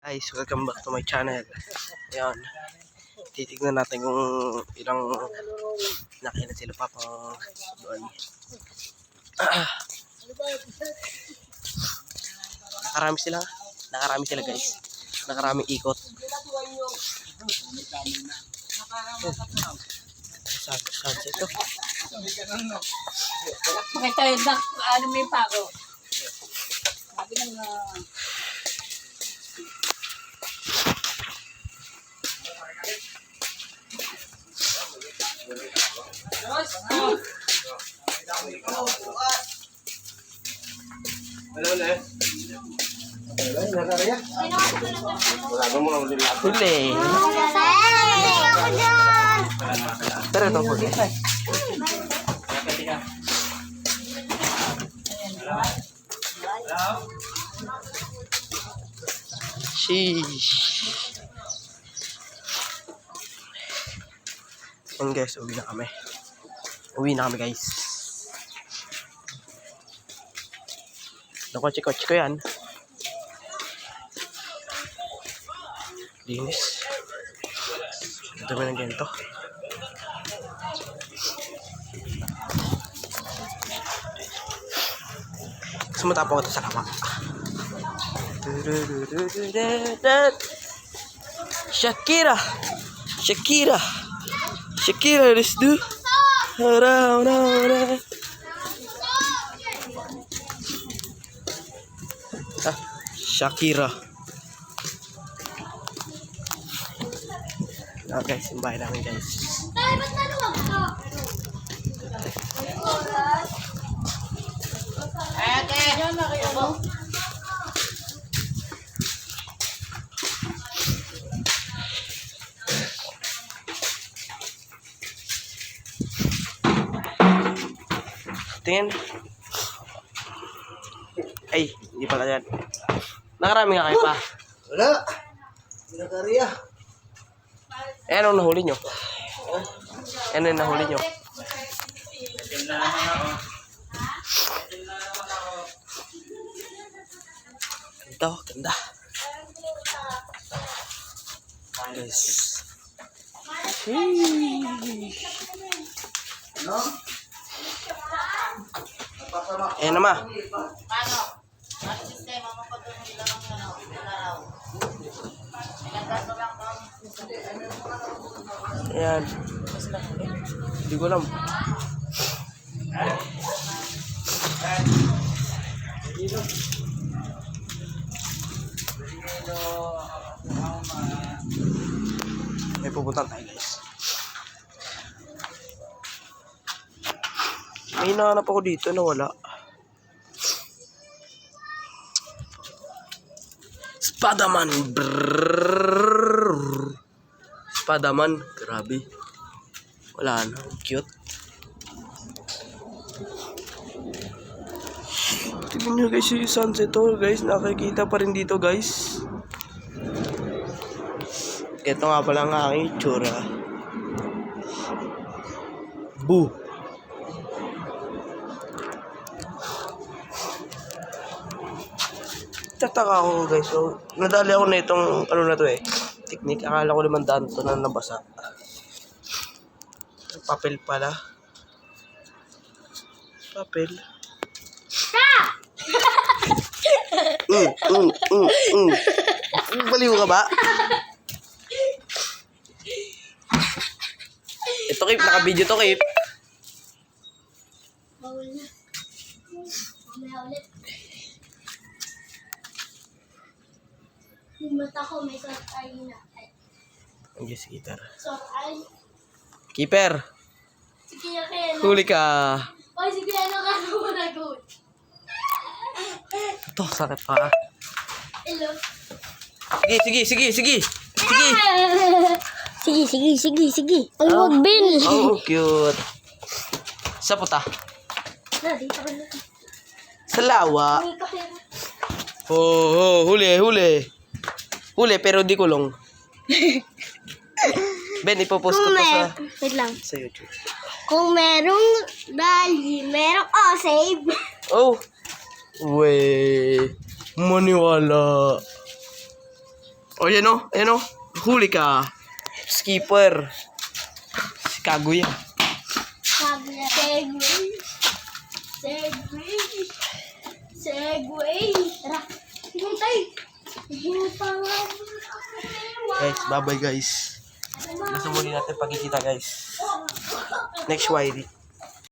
Guys, welcome back to my channel. Ayan, titignan natin kung ilang nakailan sila papang doon. Nakarami sila guys. Nakaraming ikot. Saan ito? Pakita yun na, ano may pako. Sabi ng Huli. Pero ito huli. Sheesh. Yan guys, uwi na kami. Guys. Nakotse-kotse ko yan. Linis. Dami ng ganito. Sumatapo ko ito sa lawa. Shakira, let's do. Shakira. Okay, simbahin namin guys. Tingin. Ay, hindi pala yan. Nakarami nga kayo pa. Wala. Nagariya. Eh, anong nahuli nyo? Ano yung nahuli nyo? Ganda. Guys. Ano? Ayan naman. paano? Ang sistema mo pag nila ng araw. Ayan. Hindi ko alam. May pupuntan tayo guys. May hinahanap ako dito na wala. Spadaman. Spadaman. Grabe. Wala na. Cute. Tignan nyo guys yung sunset to guys. Nakikita pa rin dito guys. Ito nga pala ang aking itsura. Boo. Tataka ako guys. So, nadali ako na itong ano na to eh. Technique. Akala ko naman daan to na nabasa. Papel pala. Papel. Baliw ka ba? Ito Kip, naka-video to Kip. Bawal na. Mamaya ulit. Yung mata ko may soft eye na. Ang si Keeper. Soft eye? Keeper! Sige, okay. Huli ka! O, sige, ano ka na good? Ito, sakit pa. Hello? Sige! Sige. Ay, wag, Bill. Oh, cute. Sa puta. Na, dito ka na. Sa lawa. May kape. Huli. Huli, pero di kulong. Ben, ipopost ko to Wait lang. sa YouTube. Kung merong dali, merong save. Oh! Wey! Maniwala! O, yan o. Ayan o. Huli ka. Skipper. Si Kaguya. Segway. Segway. Segway. Tara. Hintay. Guys, bye-bye guys. Nasa muli natin pagkikita guys. Next YD.